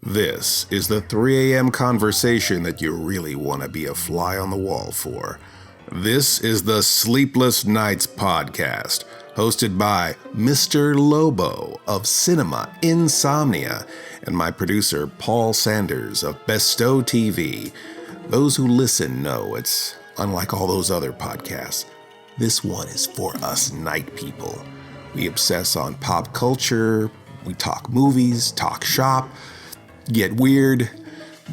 This is the 3 a.m. conversation that you really want to be a fly on the wall for. This is the Sleepless Knights podcast, hosted by Mr. Lobo of Cinema Insomnia and my producer Paul Sanders of BESTOW TV. Those who listen know it's unlike all those other podcasts. This one is for us night people. We obsess on pop culture, we talk movies, talk shop, get weird,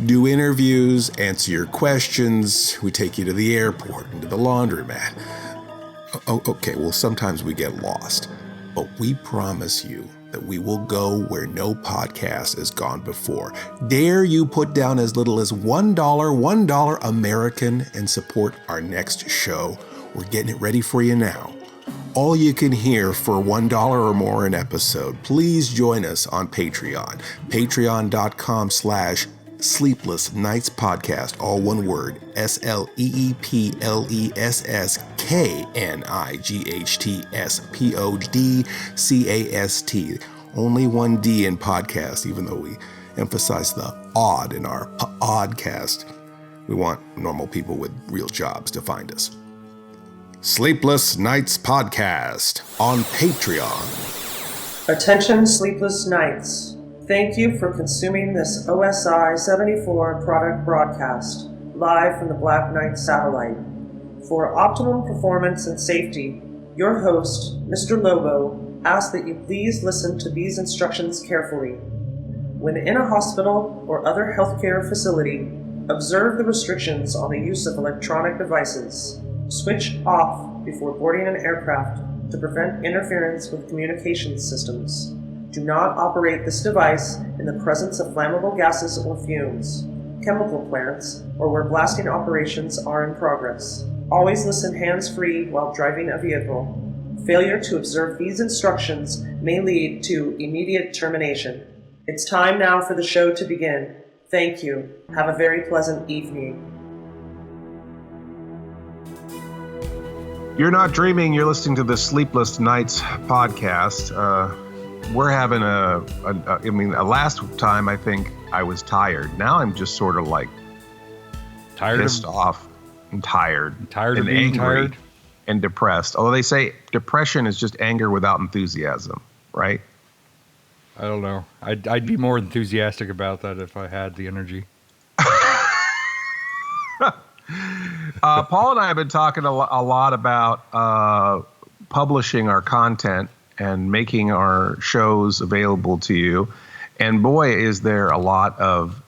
do interviews, answer your questions. We take you to the airport and to the laundromat. Okay, well, sometimes we get lost, but we promise you that we will go where no podcast has gone before. Dare you put down as little as $1 American and support our next show? We're getting it ready for you now. All you can hear for $1 or more an episode. Please join us on Patreon. Patreon.com/Sleepless Knights Podcast, all one word, SLEEPLESSKNIGHTS Only one D in podcast, even though we emphasize the odd in our pODDcast. We want normal people with real jobs to find us. Sleepless Knights Podcast on Patreon. Attention Sleepless Knights. Thank you for consuming this OSI 74 product broadcast, live from the Black Knight satellite. For optimum performance and safety, your host, Mr. Lobo, asks that you please listen to these instructions carefully. When in a hospital or other healthcare facility, observe the restrictions on the use of electronic devices. Switch off before boarding an aircraft to prevent interference with communications systems. Do not operate this device in the presence of flammable gases or fumes, chemical plants, or where blasting operations are in progress. Always listen hands-free while driving a vehicle. Failure to observe these instructions may lead to immediate termination. It's time now for the show to begin. Thank you. Have a very pleasant evening. You're not dreaming, you're listening to the Sleepless Knights podcast. We're having last time I think I was tired. Now I'm just sort of like pissed off and tired. Tired and of being angry tired? And depressed. Although they say depression is just anger without enthusiasm, right? I don't know. I'd be more enthusiastic about that if I had the energy. Paul and I have been talking a lot about publishing our content and making our shows available to you. And boy, is there a lot of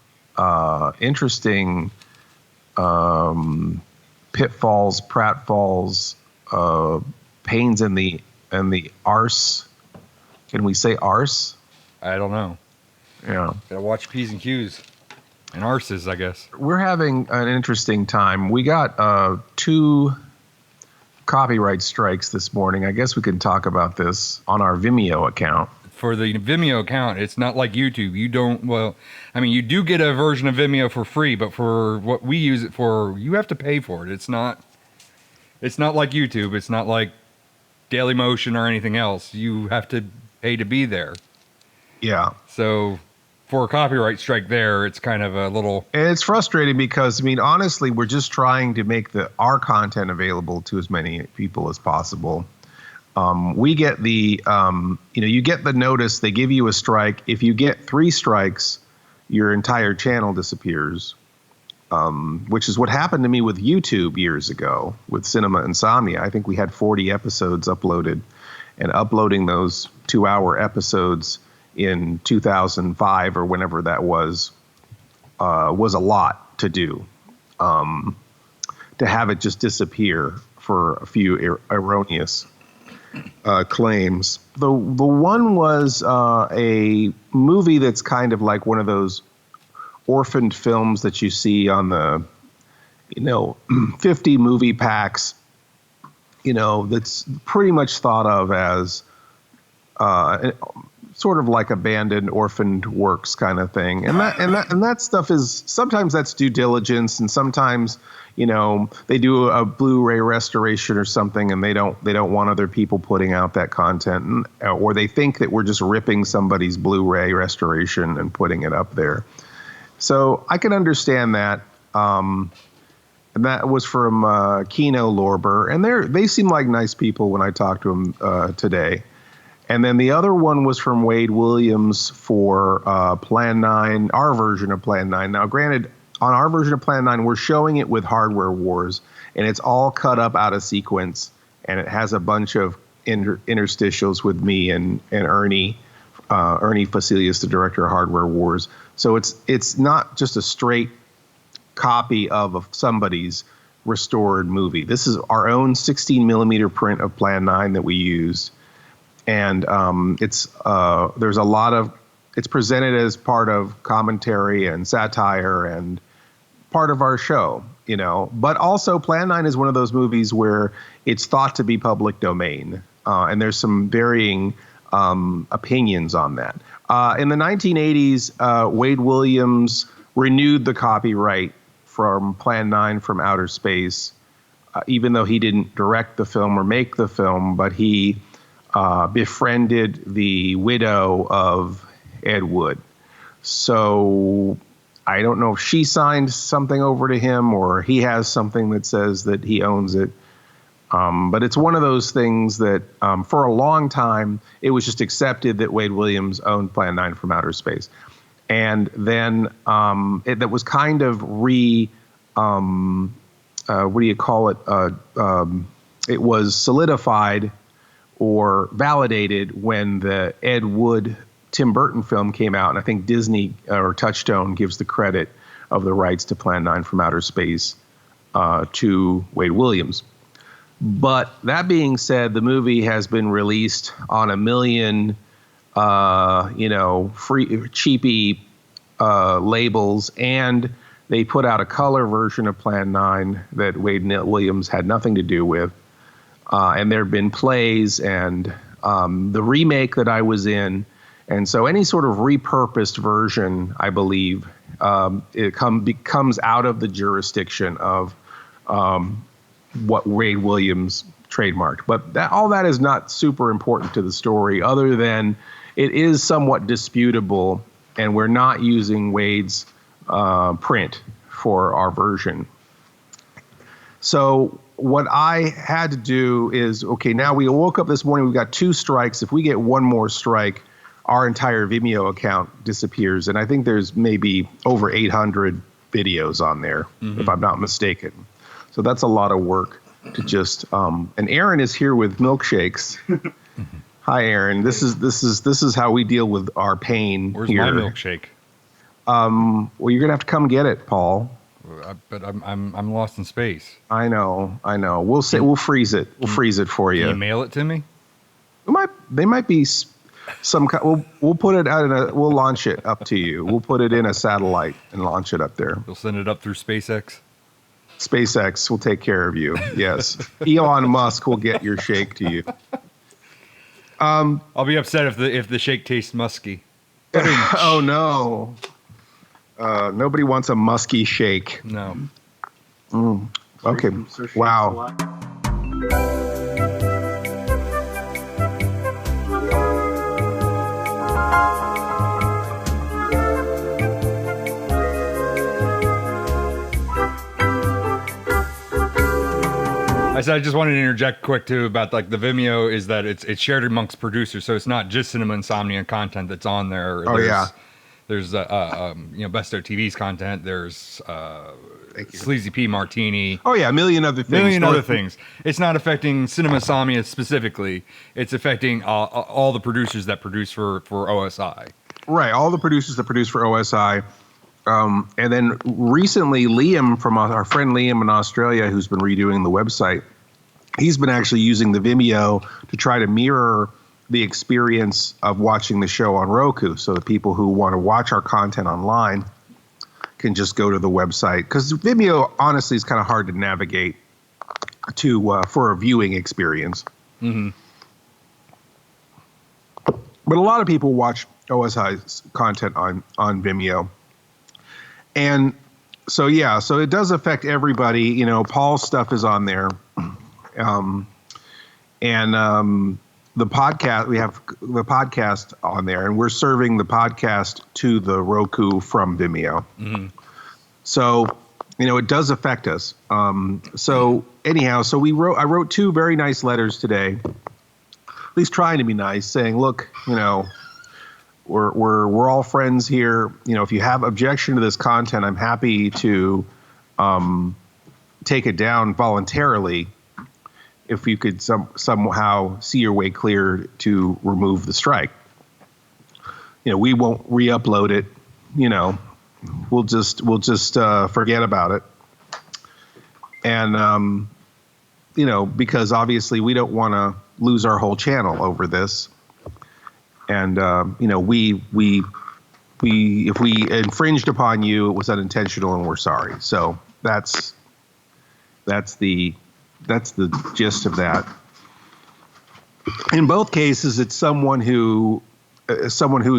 interesting pitfalls, pratfalls, pains in the arse. Can we say arse? I don't know. Yeah. Gotta watch P's and Q's. And arses, I guess. We're having an interesting time. We got 2 copyright strikes this morning. I guess we can talk about this on our Vimeo account. For the Vimeo account, it's not like YouTube. You do get a version of Vimeo for free, but for what we use it for, you have to pay for it. It's not like YouTube. It's not like Dailymotion or anything else. You have to pay to be there. Yeah. So for a copyright strike there, it's kind of a little... And it's frustrating because, honestly, we're just trying to make our content available to as many people as possible. We get the, you get the notice, they give you a strike. If you get 3 strikes, your entire channel disappears, which is what happened to me with YouTube years ago with Cinema Insomnia. I think we had 40 episodes uploaded, and uploading those 2-hour episodes in 2005 or whenever that was a lot to do, to have it just disappear for a few erroneous claims. The one was a movie that's kind of like one of those orphaned films that you see on the 50 movie packs, that's pretty much thought of as sort of like abandoned, orphaned works kind of thing. And that stuff is, sometimes that's due diligence, and sometimes, you know, they do a Blu-ray restoration or something, and they don't want other people putting out that content, or they think that we're just ripping somebody's Blu-ray restoration and putting it up there. So I can understand that. And that was from Kino Lorber, and they seem like nice people when I talked to them today. And then the other one was from Wade Williams for Plan 9, our version of Plan 9. Now, granted, on our version of Plan 9, we're showing it with Hardware Wars, and it's all cut up out of sequence, and it has a bunch of interstitials with me and Ernie Facilius, the director of Hardware Wars. So it's not just a straight copy of somebody's restored movie. This is our own 16 millimeter print of Plan 9 that we used. And it's presented as part of commentary and satire and part of our show, you know. But also Plan 9 is one of those movies where it's thought to be public domain. And there's some varying opinions on that. In the 1980s, Wade Williams renewed the copyright from Plan 9 from Outer Space, even though he didn't direct the film or make the film, but he befriended the widow of Ed Wood. So I don't know if she signed something over to him or he has something that says that he owns it. But it's one of those things that for a long time, it was just accepted that Wade Williams owned Plan 9 from Outer Space. And then that was kind of it was solidified or validated when the Ed Wood Tim Burton film came out. And I think Disney or Touchstone gives the credit of the rights to Plan 9 from Outer Space to Wade Williams. But that being said, the movie has been released on a million free cheapy labels, and they put out a color version of Plan 9 that Wade Williams had nothing to do with. And there have been plays and the remake that I was in. And so any sort of repurposed version, I believe, it becomes out of the jurisdiction of what Wade Williams trademarked. But all that is not super important to the story, other than it is somewhat disputable, and we're not using Wade's print for our version. So what I had to do is, okay, now we woke up this morning, we've got 2 strikes. If we get one more strike, our entire Vimeo account disappears. And I think there's maybe over 800 videos on there, if I'm not mistaken. So that's a lot of work to just, and Aaron is here with milkshakes. Hi, Aaron. This is how we deal with our pain. Where's here. my milkshake? Well, you're gonna have to come get it, Paul. But I'm lost in space. I know. We'll freeze it. We'll freeze it for you. Can you mail it to me? They might be some kind. We'll put it out we'll launch it up to you. We'll put it in a satellite and launch it up there. You'll send it up through SpaceX. SpaceX will take care of you. Yes. Elon Musk will get your shake to you. I'll be upset if the shake tastes musky. Oh no. Nobody wants a musky shake. No. Okay. Wow. I just wanted to interject quick too about like the Vimeo is that it's shared amongst producers, so it's not just Cinema Insomnia content that's on there. There's BESTOW TV's content. There's Sleazy P Martini. Oh yeah, a million other things. It's not affecting Cinema Insomnia specifically. It's affecting all the producers that produce for OSI. Right, all the producers that produce for OSI. And then recently, Liam from our friend Liam in Australia, who's been redoing the website, he's been actually using the Vimeo to try to mirror the experience of watching the show on Roku. So the people who want to watch our content online can just go to the website. Because Vimeo, honestly, is kind of hard to navigate for a viewing experience. Mm-hmm. But a lot of people watch OSI's content on Vimeo. And so, yeah, so it does affect everybody. You know, Paul's stuff is on there. The podcast, we have the podcast on there, and we're serving the podcast to the Roku from Vimeo. Mm-hmm. So, you know, it does affect us. So anyhow, so I wrote 2 very nice letters today, at least trying to be nice, saying, look, you know, we're all friends here. You know, if you have objection to this content, I'm happy to take it down voluntarily. If you could somehow see your way clear to remove the strike. You know, we won't re-upload it. You know, we'll just forget about it. And you know, because obviously we don't want to lose our whole channel over this. And you know, if we infringed upon you, it was unintentional, and we're sorry. So that's the gist of that. In both cases, it's someone who's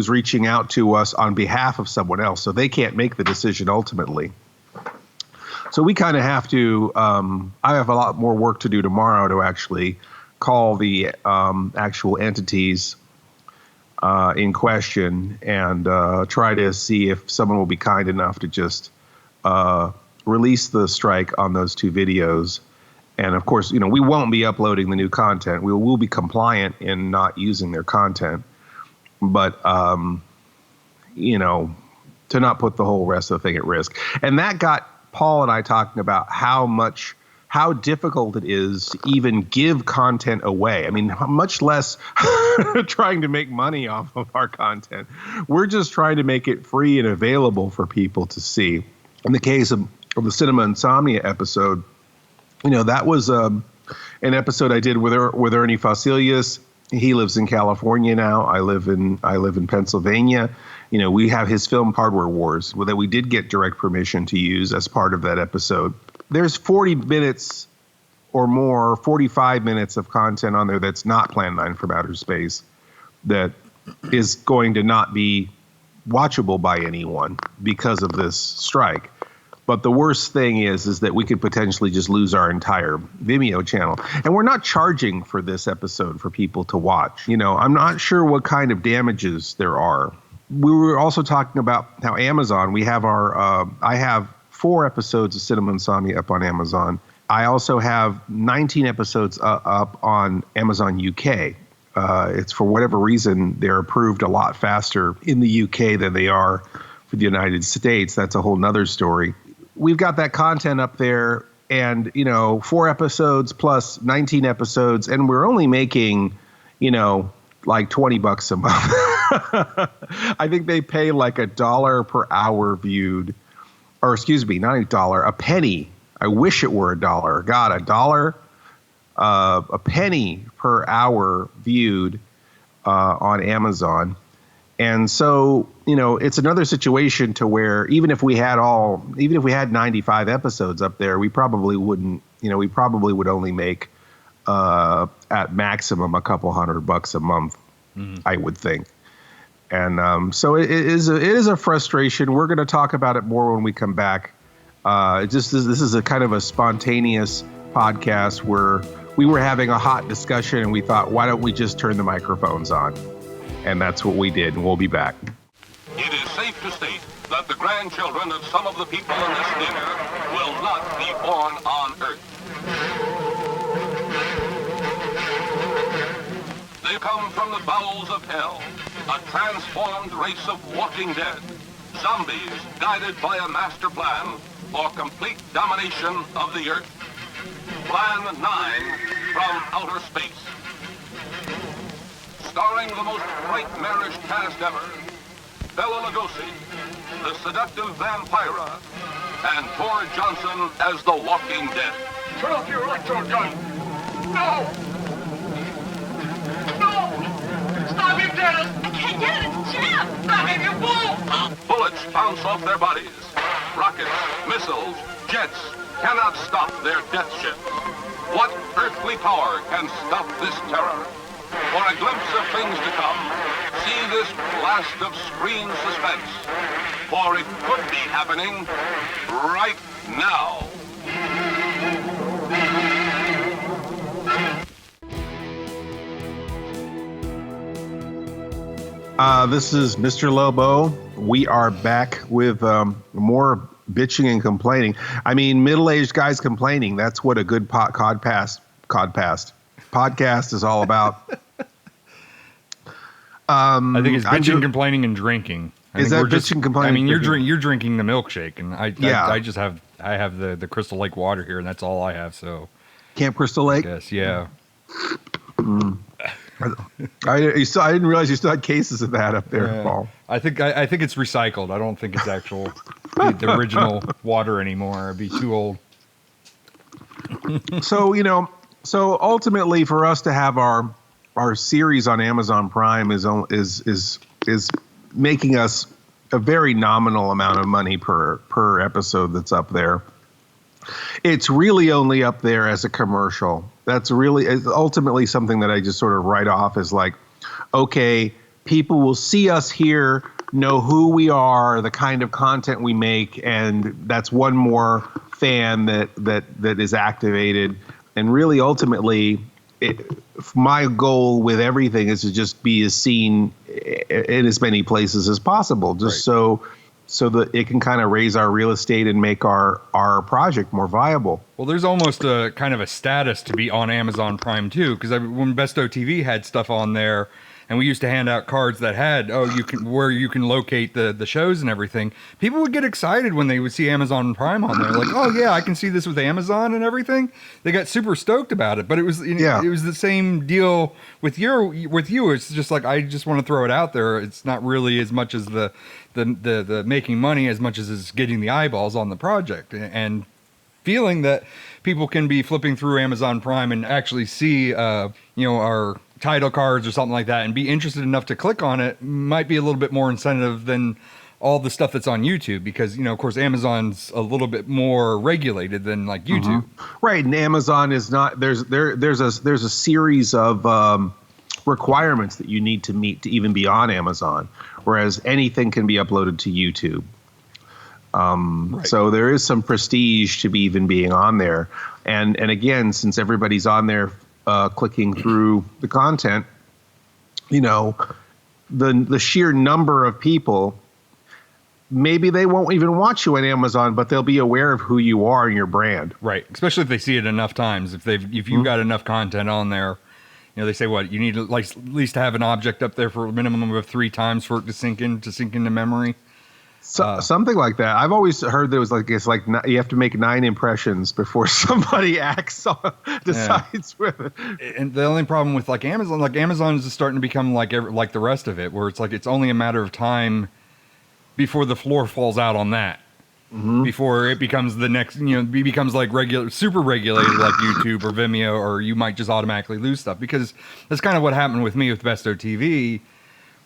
reaching out to us on behalf of someone else, so they can't make the decision ultimately. So we kind of have to. I have a lot more work to do tomorrow to actually call the actual entities in question and try to see if someone will be kind enough to just release the strike on those 2 videos. And of course, you know, we won't be uploading the new content. We will be compliant in not using their content, but you know, to not put the whole rest of the thing at risk. And that got Paul and I talking about how difficult it is to even give content away. I mean, much less trying to make money off of our content. We're just trying to make it free and available for people to see. In the case of the Cinema Insomnia episode, you know, that was an episode I did with Ernie Fosilius. He lives in California now. I live in Pennsylvania. You know, we have his film Hardware Wars that we did get direct permission to use as part of that episode. There's 40 minutes or more, 45 minutes of content on there that's not Plan 9 from Outer Space that is going to not be watchable by anyone because of this strike. But the worst thing is that we could potentially just lose our entire Vimeo channel. And we're not charging for this episode for people to watch. You know, I'm not sure what kind of damages there are. We were also talking about how Amazon, we have I have 4 episodes of Cinema Insomnia up on Amazon. I also have 19 episodes up on Amazon UK. It's for whatever reason, they're approved a lot faster in the UK than they are for the United States. That's a whole nother story. We've got that content up there and, you know, 4 episodes plus 19 episodes. And we're only making, you know, like $20 a month. I think they pay like $1 per hour viewed, or excuse me, not $1, a penny. I wish it were $1. God, $1, a penny per hour viewed on Amazon. And so, you know, it's another situation to where even if we had 95 episodes up there, we probably wouldn't, you know, we probably would only make at maximum a couple $100 a month, I would think. And so it is a frustration. We're going to talk about it more when we come back. This is a kind of a spontaneous podcast where we were having a hot discussion and we thought, why don't we just turn the microphones on? And that's what we did, and we'll be back. It is safe to state that the grandchildren of some of the people in this dinner will not be born on Earth. They come from the bowels of hell, a transformed race of walking dead, zombies guided by a master plan for complete domination of the Earth. Plan 9 from outer space. Starring the most nightmarish cast ever, Bela Lugosi, the seductive Vampira, and Tor Johnson as the Walking Dead. Turn off your electro gun! No! No! Stop him, Dennis! I can't get it, it's jammed! Stop him, you fool! Bullets bounce off their bodies. Rockets, missiles, jets cannot stop their death ships. What earthly power can stop this terror? For a glimpse of things to come, See this blast of screen suspense, for it could be happening right now. This is Mr. Lobo. We are back with more bitching and complaining. I mean, middle-aged guys complaining. That's what a good podcast is all about. I think it's bitching, complaining, and drinking. Is that bitching, complaining? I mean, you're drinking the milkshake, and I just have the Crystal Lake water here, and that's all I have. So Camp Crystal Lake. Yes, yeah. I didn't realize you still had cases of that up there, Paul. I think it's recycled. I don't think it's actual the original water anymore. It'd be too old. So ultimately, for us to have our series on Amazon Prime is making us a very nominal amount of money per episode that's up there. It's really only up there as a commercial. That's really ultimately something that I just sort of write off as like, okay, people will see us here, know who we are, the kind of content we make, and that's one more fan that is activated. And really, ultimately, my goal with everything is to just be as seen in as many places as possible, just so that it can kind of raise our real estate and make our project more viable. Well, there's almost a kind of a status to be on Amazon Prime too, because when BESTOW TV had stuff on there, and we used to hand out cards that had where you can locate the shows and everything. People would get excited when they would see Amazon Prime on there, like, oh yeah, I can see this with Amazon and everything. They got super stoked about it. But it was it was the same deal with you. It's just like, I just want to throw it out there. It's not really as much as the making money as much as it's getting the eyeballs on the project, and feeling that people can be flipping through Amazon Prime and actually see our title cards or something like that and be interested enough to click on it might be a little bit more incentive than all the stuff that's on YouTube, because of course Amazon's a little bit more regulated than like YouTube. Right, and Amazon is not there's a series of requirements that you need to meet to even be on Amazon, whereas anything can be uploaded to YouTube. So there is some prestige to be even being on there. And again, since everybody's on there clicking through the content, the sheer number of people, maybe they won't even watch you on Amazon, but they'll be aware of who you are and your brand. Right. Especially if they see it enough times. If you've got enough content on there, they say you need to at least have an object up there for a minimum of 3 times for it to sink into memory. Something like that. I've always heard there was you have to make 9 impressions before somebody decides whether. And the only problem with Amazon is starting to become like the rest of it, where it's only a matter of time before the floor falls out on that. Before it becomes the next, becomes like super regulated like YouTube or Vimeo, or you might just automatically lose stuff, because that's kind of what happened with me with BESTOW TV.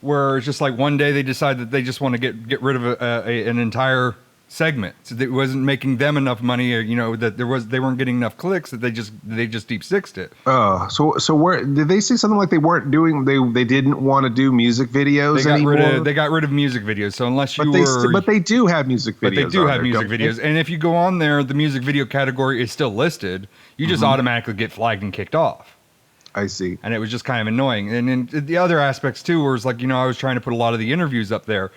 Where it's just like one day they decide that they just want to get rid of an entire segment. So it wasn't making them enough money, that they weren't getting enough clicks, that they just deep sixed it. Oh, so where did they say something like they weren't doing? They didn't want to do music videos anymore. They got rid of music videos. So unless but they do have music videos. But they do have music videos, and if you go on there, the music video category is still listed. You just automatically get flagged and kicked off. I see. And it was just kind of annoying. And then the other aspects too, where it's like, I was trying to put a lot of the interviews up there.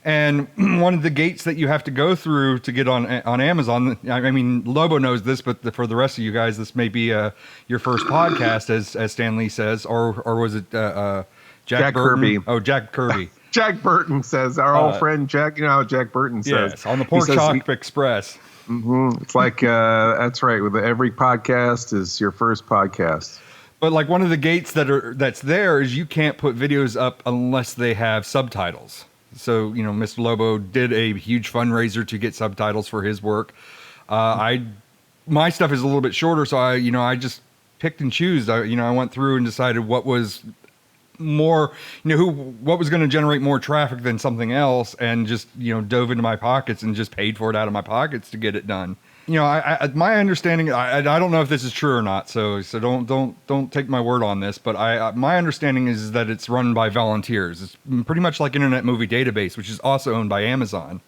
And one of the gates that you have to go through to get on Amazon, I mean, Lobo knows this, but for the rest of you guys, this may be your first podcast, as Stan Lee says, or was it Jack Kirby? Oh, Jack Kirby. Jack Burton says, our old friend Jack, how Jack Burton says. Yes, on the Pork Chop Express. It's like, that's right, with every podcast is your first podcast. But like one of the gates that's there is you can't put videos up unless they have subtitles. So, Mr. Lobo did a huge fundraiser to get subtitles for his work. My stuff is a little bit shorter, so I just picked and chose. I went through and decided what was more, what was going to generate more traffic than something else, and just, dove into my pockets and just paid for it out of my pockets to get it done. my understanding, I don't know if this is true or not, so don't take my word on this, but my understanding is that it's run by volunteers. It's pretty much like Internet Movie Database, which is also owned by Amazon.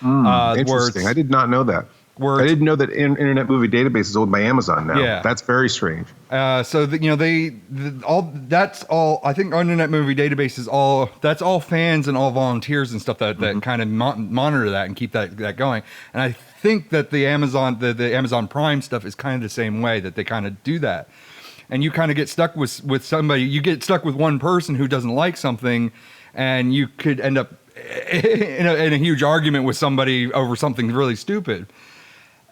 Interesting. I did not know that. I didn't know that Internet Movie Database is owned by Amazon now. Yeah. That's very strange. So that's all. I think Internet Movie Database is all. That's all fans and all volunteers and stuff that kind of monitor that and keep that going. And I think that the Amazon Prime stuff is kind of the same way, that they kind of do that. And you kind of get stuck with somebody. You get stuck with one person who doesn't like something, and you could end up in a huge argument with somebody over something really stupid.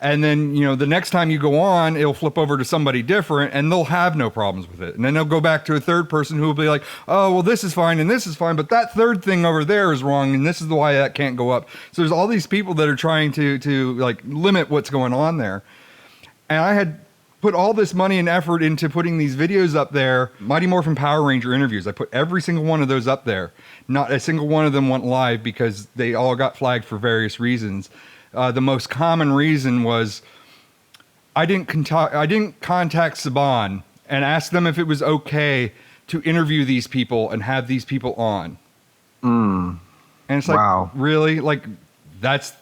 And then, the next time you go on, it'll flip over to somebody different and they'll have no problems with it. And then they'll go back to a third person who will be like, oh, well, this is fine and this is fine, but that third thing over there is wrong and this is why that can't go up. So there's all these people that are trying to like limit what's going on there. And I had put all this money and effort into putting these videos up there. Mighty Morphin Power Ranger interviews. I put every single one of those up there. Not a single one of them went live because they all got flagged for various reasons. The most common reason was I didn't contact Saban and ask them if it was okay to interview these people and have these people on. And it's like, wow, really? Like that's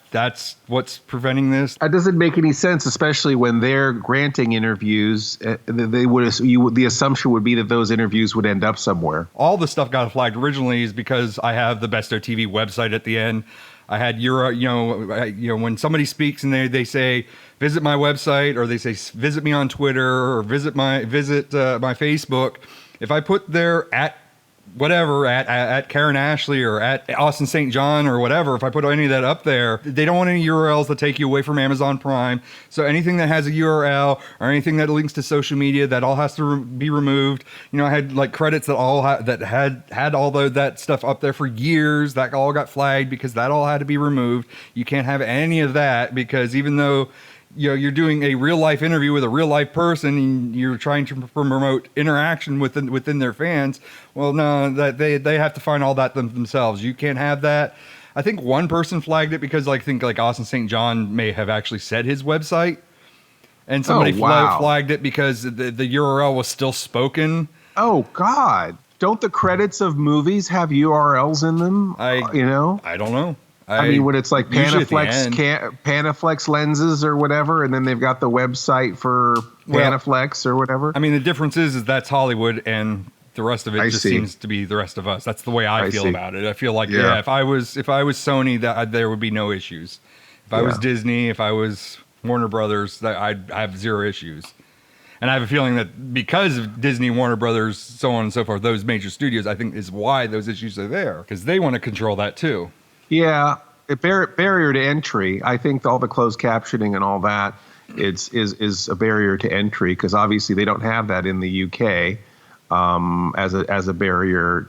what's preventing this? That doesn't make any sense, especially when they're granting interviews. The assumption would be that those interviews would end up somewhere. All the stuff got flagged originally is because I have the BESTOW TV website at the end. I had when somebody speaks and they say visit my website, or they say visit me on Twitter, or visit my Facebook. If I put there at Karen Ashley or at Austin St. John or whatever, if I put any of that up there, they don't want any URLs that take you away from Amazon Prime. So anything that has a URL or anything that links to social media, that all has to be removed. I had like credits that had all that stuff up there for years. That all got flagged because that all had to be removed. You can't have any of that because even though you're doing a real life interview with a real life person and you're trying to promote interaction within their fans. Well, no, that they have to find all that themselves. You can't have that. I think one person flagged it because I think Austin St. John may have actually said his website, and somebody flagged it because the URL was still spoken. Oh God. Don't the credits of movies have URLs in them? I don't know. I mean, when it's like Panaflex lenses or whatever, and then they've got the website for Panaflex or whatever. I mean, the difference is that's Hollywood, and the rest of it seems to be the rest of us. That's the way I feel about it. I feel like, if I was Sony, there would be no issues. If I was Disney, if I was Warner Brothers, I'd have zero issues. And I have a feeling that because of Disney, Warner Brothers, so on and so forth, those major studios, I think is why those issues are there, because they want to control that too. Yeah, a barrier to entry. I think all the closed captioning and all that is a barrier to entry because obviously they don't have that in the UK as a barrier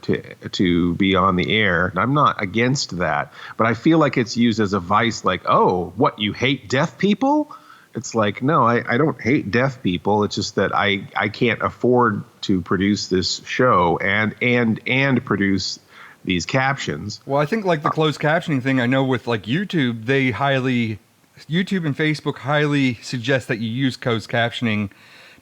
to be on the air. And I'm not against that, but I feel like it's used as a vice. Like, oh, what, you hate deaf people? It's like, no, I don't hate deaf people. It's just that I can't afford to produce this show and produce these captions. Well, I think like the closed captioning thing, I know with like YouTube, YouTube and Facebook highly suggest that you use closed captioning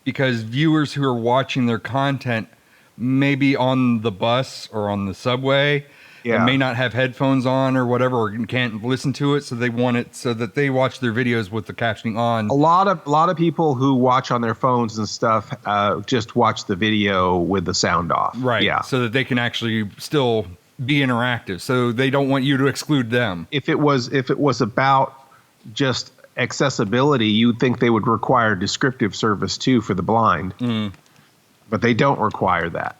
because viewers who are watching their content may be on the bus or on the subway and may not have headphones on or whatever, or can't listen to it. So they want it so that they watch their videos with the captioning on. A lot of people who watch on their phones and stuff just watch the video with the sound off. Right. Yeah. So that they can actually still be interactive. So they don't want you to exclude them. If it was about just accessibility, you'd think they would require descriptive service too for the blind. But they don't require that.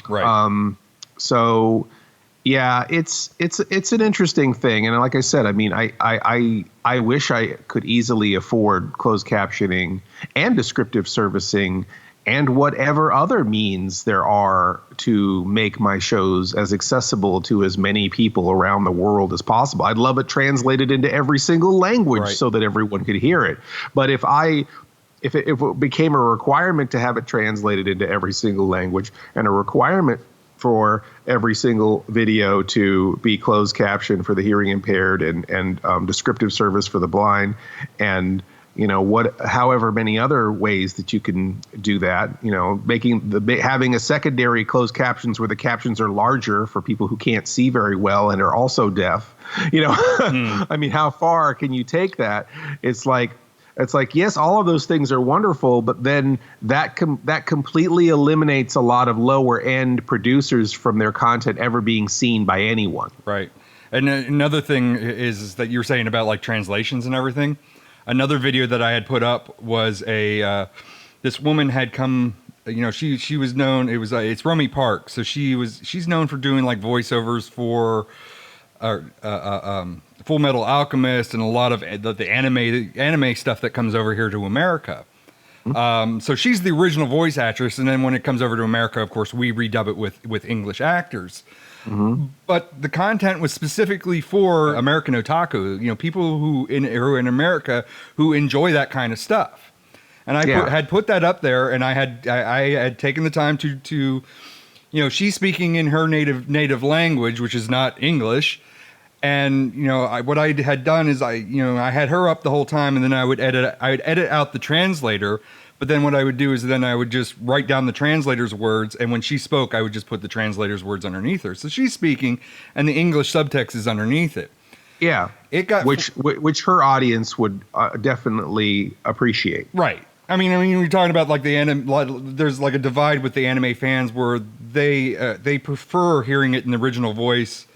Right. So yeah, it's an interesting thing. And like I said, I mean, I wish I could easily afford closed captioning and descriptive servicing and whatever other means there are to make my shows as accessible to as many people around the world as possible. I'd love it translated into every single language so that everyone could hear it. But if it became a requirement to have it translated into every single language and a requirement for every single video to be closed captioned for the hearing impaired and descriptive service for the blind and however many other ways that you can do that, having a secondary closed captions where the captions are larger for people who can't see very well and are also deaf. I mean, how far can you take that? It's like, yes, all of those things are wonderful, but then that completely eliminates a lot of lower end producers from their content ever being seen by anyone. Right. And another thing is that you were saying about like translations and everything. Another video that I had put up was this woman had come, she was known, it's Romy Park. So she's known for doing like voiceovers for Full Metal Alchemist and a lot of the anime stuff that comes over here to America. So she's the original voice actress. And then when it comes over to America, of course, we redub it with English actors. But the content was specifically for American otaku, people who are in America who enjoy that kind of stuff. And I had put that up there, and I had taken the time to she's speaking in her native language, which is not English. And what I had done is I had her up the whole time, and then I would edit out the translator. But then what I would do is then I would just write down the translator's words, and when she spoke, I would just put the translator's words underneath her. So she's speaking, and the English subtext is underneath it. Yeah, which her audience would definitely appreciate. Right. I mean, we're talking about like there's like a divide with the anime fans where they prefer hearing it in the original voice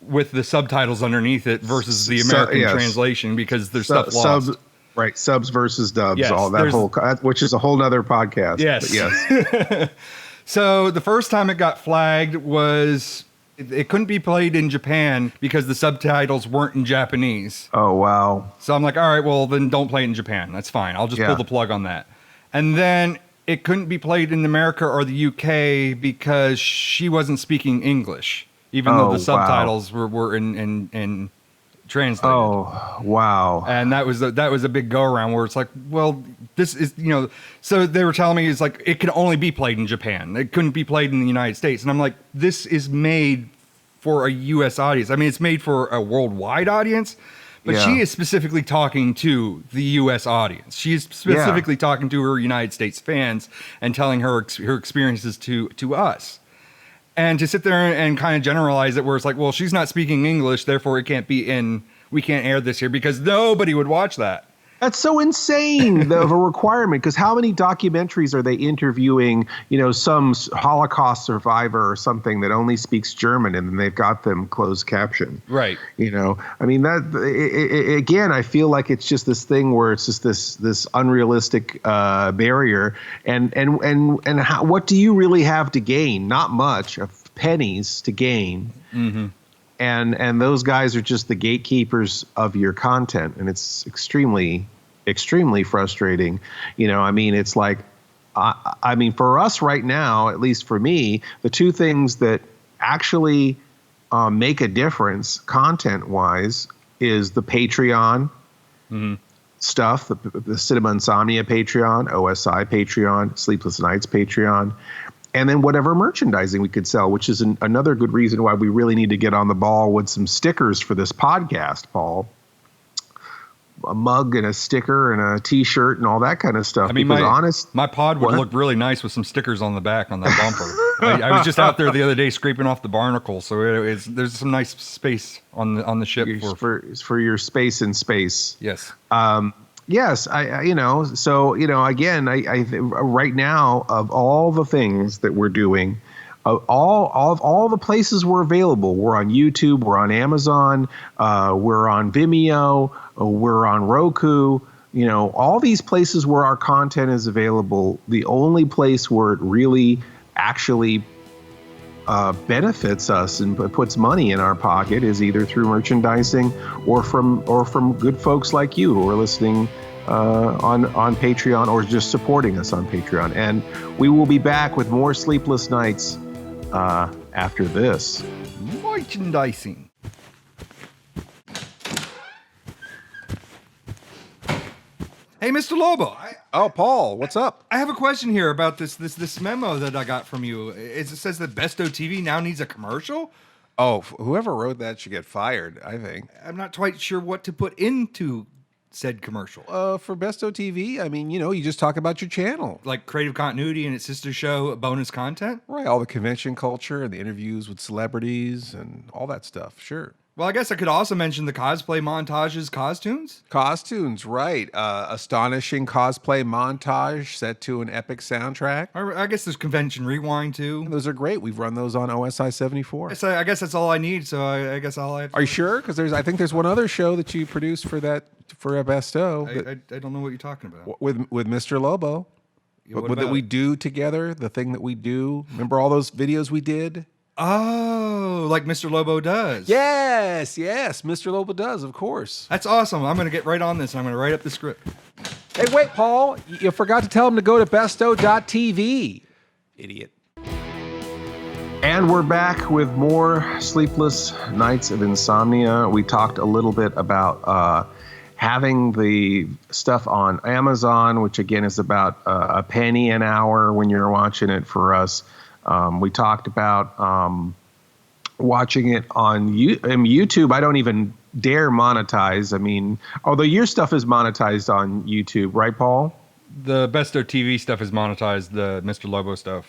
with the subtitles underneath it versus the American translation because there's stuff lost. Right, subs versus dubs, all that which is a whole nother podcast. Yes. But yes. So the first time it got flagged was it couldn't be played in Japan because the subtitles weren't in Japanese. Oh, wow. So I'm like, all right, well, then don't play it in Japan. That's fine. I'll just pull the plug on that. And then it couldn't be played in America or the UK because she wasn't speaking English, even though the subtitles were in translated. Oh, wow. And that was a big go around where it's like, well, this is, so they were telling me it's like it could only be played in Japan. It couldn't be played in the United States. And I'm like, this is made for a US audience. I mean, it's made for a worldwide audience, but she is specifically talking to the US audience. She is specifically talking to her United States fans and telling her experiences to us. And to sit there and kind of generalize it where it's like, well, she's not speaking English, therefore we can't air this here because nobody would watch that. That's so insane of a requirement because how many documentaries are they interviewing, some Holocaust survivor or something that only speaks German and then they've got them closed captioned. Right. I mean, again, I feel like it's just this thing where it's just this unrealistic barrier. And what do you really have to gain? Not much, of pennies to gain. Mm-hmm. And those guys are just the gatekeepers of your content, and it's extremely, extremely frustrating. I mean, it's like, I mean, for us right now, at least for me, the two things that actually make a difference content-wise is the Patreon stuff, the Cinema Insomnia Patreon, OSI Patreon, Sleepless Nights Patreon. And then whatever merchandising we could sell, which is another good reason why we really need to get on the ball with some stickers for this podcast, Paul. A mug and a sticker and a T-shirt and all that kind of stuff. I mean, my pod would look really nice with some stickers on the back on that bumper. I was just out there the other day scraping off the barnacle, so there's some nice space on the ship for your space in space. Yes. Yes, again, I right now of all the things that we're doing, all the places we're available. We're on YouTube, we're on Amazon, we're on Vimeo, we're on Roku. All these places where our content is available. The only place where it really actually benefits us and puts money in our pocket is either through merchandising or from good folks like you who are listening on Patreon or just supporting us on Patreon. And we will be back with more Sleepless Nights after this. Merchandising. Hey, Mr. Lobo. Oh, Paul, what's up? I have a question here about this memo that I got from you. It says that BESTOW TV now needs a commercial? Oh, whoever wrote that should get fired, I think. I'm not quite sure what to put into said commercial? For Besto TV, I mean, you just talk about your channel. Like creative continuity and its sister show, bonus content? Right, all the convention culture and the interviews with celebrities and all that stuff, sure. Well, I guess I could also mention the cosplay montages, costumes. Costumes, right. Astonishing cosplay montage set to an epic soundtrack. I guess there's Convention Rewind, too. And those are great. We've run those on OSI 74. So I guess that's all I need, so I guess I'll have to... Are you sure? Because I think there's one other show that you produced for a Besto. I don't know what you're talking about. With Mr. Lobo. Yeah, what that about we it? do together, the thing that we do. Remember all those videos we did? Oh, like Mr. Lobo does. Yes, Mr. Lobo does, of course. That's awesome. I'm going to get right on this. I'm going to write up the script. Hey, wait, Paul. You forgot to tell him to go to bestow.tv. Idiot. And we're back with more Sleepless Nights of Insomnia. We talked a little bit about having the stuff on Amazon, which again is about a penny an hour when you're watching it for us. We talked about watching it on YouTube. I don't even dare monetize. I mean, although your stuff is monetized on YouTube, right, Paul? The Besto TV stuff is monetized. The Mr. Lobo stuff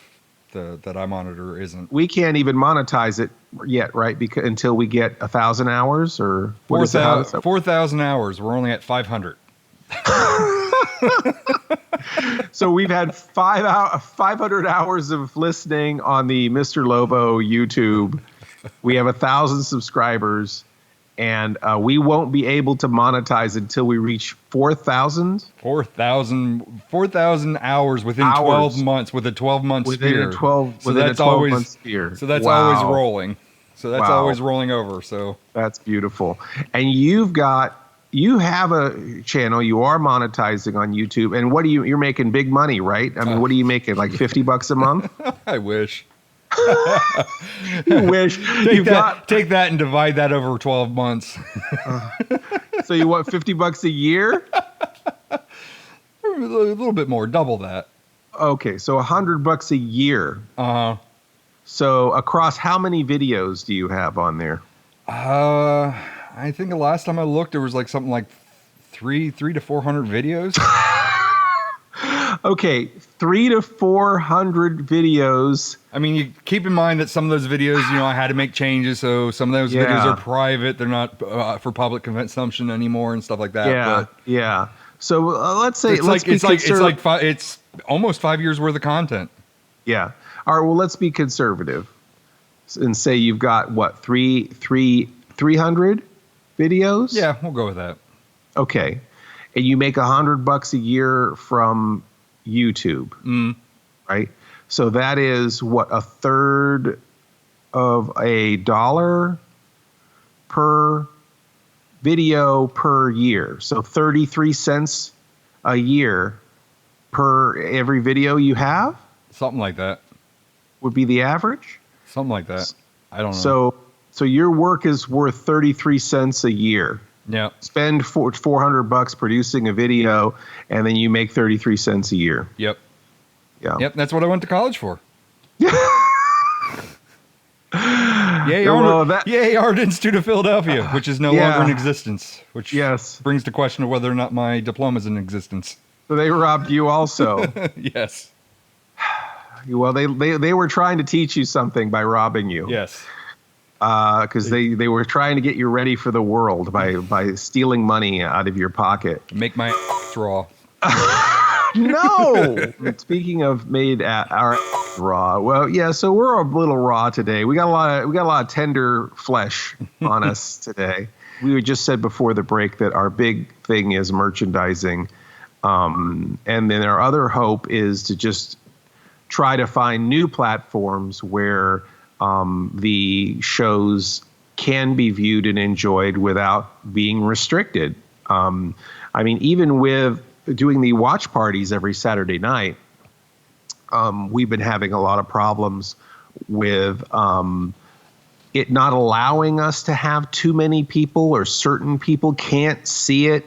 that I monitor isn't. We can't even monetize it yet, right? Because until we get 1,000 hours or 4,000 hours. We're only at 500. So we've had 500 hours of listening on the Mr. Lobo YouTube. We have 1,000 subscribers, and we won't be able to monetize until we reach 4,000. 4,000 hours within 12 months with a 12-month sphere. Within a 12-month sphere. So that's Wow. always rolling. So that's Wow. always rolling over. So That's beautiful. And you have a channel. You are monetizing on YouTube. And you're making big money, right? I mean, what are you making? Like $50 a month? I wish. You wish. Take that and divide that over 12 months. So you want $50 a year? A little bit more, double that. Okay, so $100 a year. So across how many videos do you have on there? I think the last time I looked, there was like something like 300 to 400 videos. Okay, 300 to 400 videos. I mean, you keep in mind that some of those videos, I had to make changes, so some of those videos are private. They're not for public consumption anymore and stuff like that. Yeah. So let's say it's almost 5 years worth of content. Yeah. All right. Well, let's be conservative and say you've got what 300 videos. Yeah, we'll go with that. Okay, and you make $100 a year from YouTube, right? So that is what, a third of $1 per video per year. So 33 cents a year per every video you have. Something like that would be the average. Something like that. I don't know. So your work is worth 33 cents a year. Yeah. Spend $400 producing a video, and then you make 33 cents a year. Yep. Yeah. Yep. That's what I went to college for. Yay, Art Institute of Philadelphia, which is no longer in existence. Which brings to question of whether or not my diploma is in existence. So they robbed you also. Yes. Well, they were trying to teach you something by robbing you. Yes. Because they were trying to get you ready for the world by stealing money out of your pocket. Make my raw. No. Speaking of made our raw, well, yeah. So we're a little raw today. We got a lot of tender flesh on us today. We just said before the break that our big thing is merchandising, and then our other hope is to just try to find new platforms where the shows can be viewed and enjoyed without being restricted. I mean, even with doing the watch parties every Saturday night, we've been having a lot of problems with it not allowing us to have too many people, or certain people can't see it,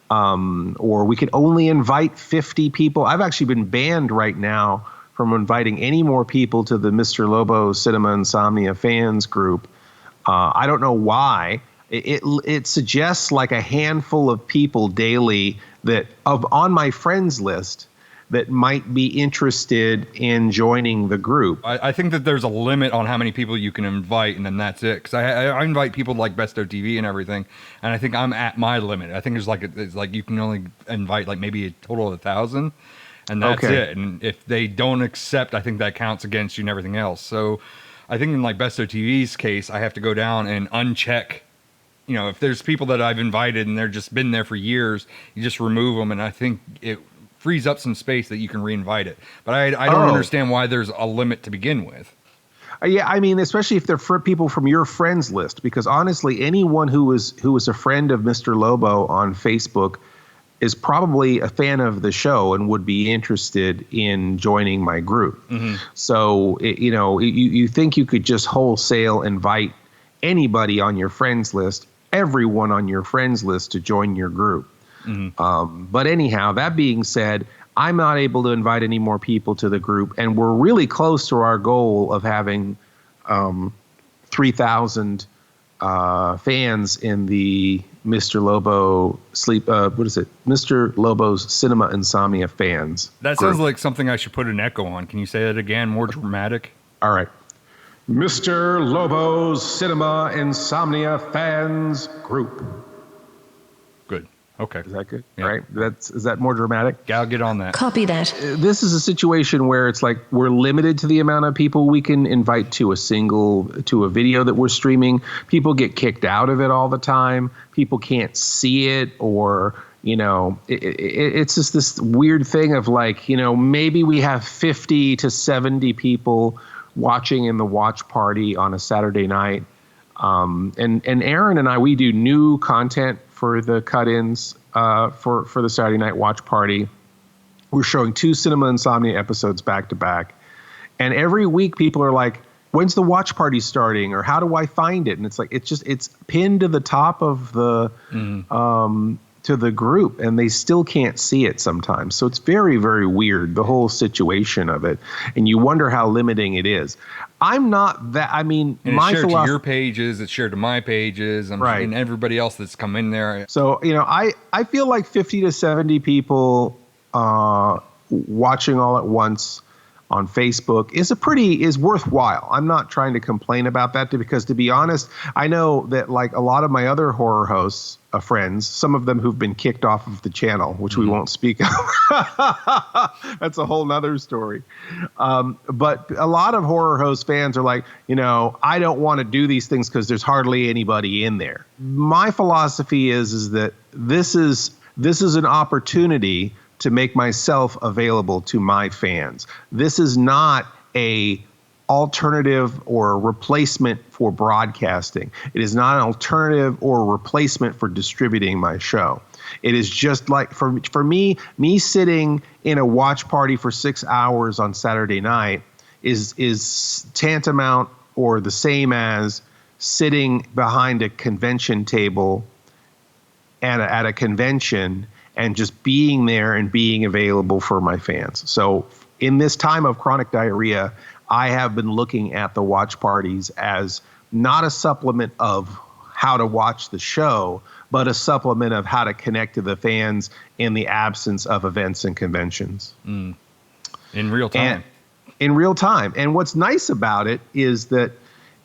or we could only invite 50 people. I've actually been banned right now from inviting any more people to the Mr. Lobo Cinema Insomnia fans group. I don't know why. it suggests like a handful of people daily that on my friends list that might be interested in joining the group. I think that there's a limit on how many people you can invite, and then that's it. Because I invite people like BESTOW TV and everything, and I think I'm at my limit. I think it's like you can only invite like maybe a total of 1,000, and that's it. And if they don't accept, I think that counts against you and everything else. So I think in like BESTOW TV's case, I have to go down and uncheck. You know, if there's people that I've invited and they're just been there for years, you just remove them, and I think it frees up some space that you can reinvite it. But I don't understand why there's a limit to begin with. Yeah, I mean, especially if they're people from your friends list, because honestly, anyone who was a friend of Mr. Lobo on Facebook is probably a fan of the show and would be interested in joining my group. Mm-hmm. So, you think you could just wholesale invite anybody on your friends list, everyone on your friends list to join your group. Mm-hmm. But anyhow, that being said, I'm not able to invite any more people to the group, and we're really close to our goal of having 3,000 fans in the Mr. Lobo Mr. Lobo's Cinema Insomnia fans. That sounds like something I should put an echo on. Can you say that again, more dramatic? All right. Mr. Lobo's Cinema Insomnia fans group. Good. Okay. Is that good? Yeah. Right. Is that more dramatic? Gal, get on that. Copy that. This is a situation where it's like we're limited to the amount of people we can invite to a video that we're streaming. People get kicked out of it all the time. People can't see it, or it's just this weird thing of like, maybe we have 50 to 70 people watching in the watch party on a Saturday night. And Aaron and I, we do new content for the cut-ins for the Saturday night watch party. We're showing 2 Cinema Insomnia episodes back to back. And every week people are like, when's the watch party starting? Or how do I find it? And it's like, it's pinned to the top of the, to the group, and they still can't see it sometimes. So it's very, very weird, the whole situation of it. And you wonder how limiting it is. I'm not that, I mean, and my it's shared philosophy, to your pages, it's shared to my pages, and everybody else that's come in there. So, I feel like 50 to 70 people watching all at once on Facebook is worthwhile. I'm not trying to complain about that because, to be honest, I know that like a lot of my other horror hosts, friends, some of them who've been kicked off of the channel, which we won't speak of. That's a whole nother story. But a lot of horror host fans are like, I don't want to do these things because there's hardly anybody in there. My philosophy is that this is an opportunity to make myself available to my fans. This is not a alternative or a replacement for broadcasting. It is not an alternative or a replacement for distributing my show. It is just like for me sitting in a watch party for 6 hours on Saturday night is tantamount or the same as sitting behind a convention table at a convention and just being there and being available for my fans. So in this time of chronic diarrhea, I have been looking at the watch parties as not a supplement of how to watch the show, but a supplement of how to connect to the fans in the absence of events and conventions. In real time. In real time. And what's nice about it is that,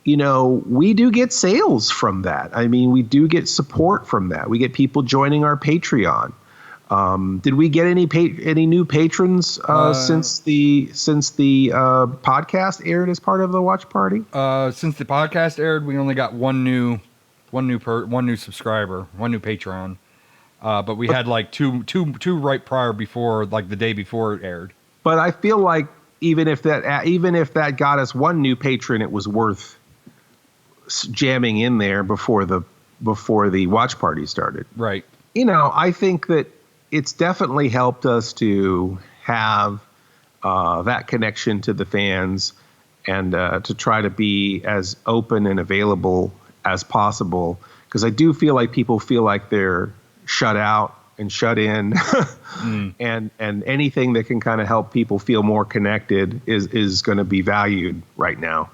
we do get sales from that. I mean, we do get support from that. We get people joining our Patreon. Did we get any new patrons since the podcast aired as part of the watch party? Since the podcast aired, we only got one new subscriber, one new Patreon. But we had like two right prior before, like the day before it aired. But I feel like even if that got us one new patron, it was worth jamming in there before the watch party started. Right. I think that it's definitely helped us to have that connection to the fans and to try to be as open and available as possible. Because I do feel like people feel like they're shut out and shut in, and anything that can kind of help people feel more connected is going to be valued right now.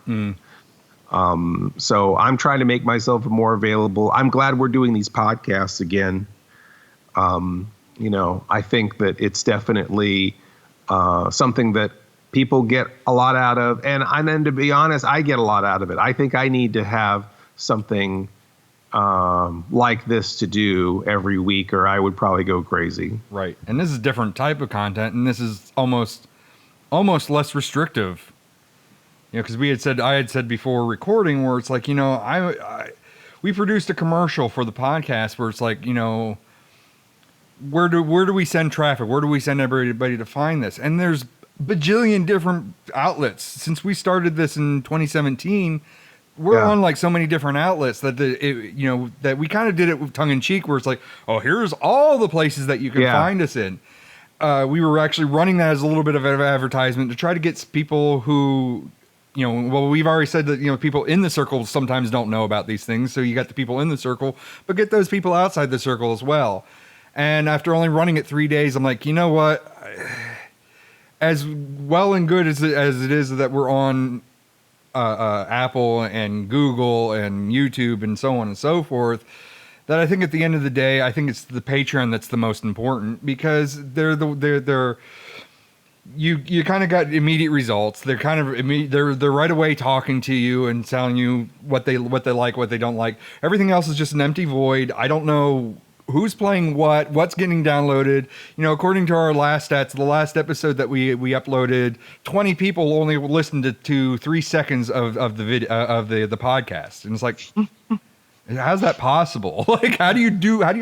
So I'm trying to make myself more available. I'm glad we're doing these podcasts again. I think that it's definitely something that people get a lot out of. And then, to be honest, I get a lot out of it. I think I need to have something like this to do every week, or I would probably go crazy. Right. And this is a different type of content, and this is almost less restrictive. Because I had said before recording, where it's like, we produced a commercial for the podcast where it's like, where do we send traffic? Where do we send everybody to find this? And there's bajillion different outlets. Since we started this in 2017, we're on like so many different outlets that that we kind of did it with tongue in cheek, where it's like, oh, here's all the places that you can find us in. We were actually running that as a little bit of an advertisement to try to get people who, we've already said that, people in the circle sometimes don't know about these things. So you got the people in the circle, but get those people outside the circle as well. And after only running it 3 days, I'm like, you know what? As well and good as it is that we're on Apple and Google and YouTube and so on and so forth, that I think at the end of the day, I think it's the Patreon that's the most important, because you kind of got immediate results. They're kind of they're right away talking to you and telling you what they like, what they don't like. Everything else is just an empty void. I don't know who's playing what's getting downloaded. According to our last stats, the last episode that we uploaded, 20 people only listened to 3 seconds of the video of the podcast. And it's like, how's that possible? Like, how do you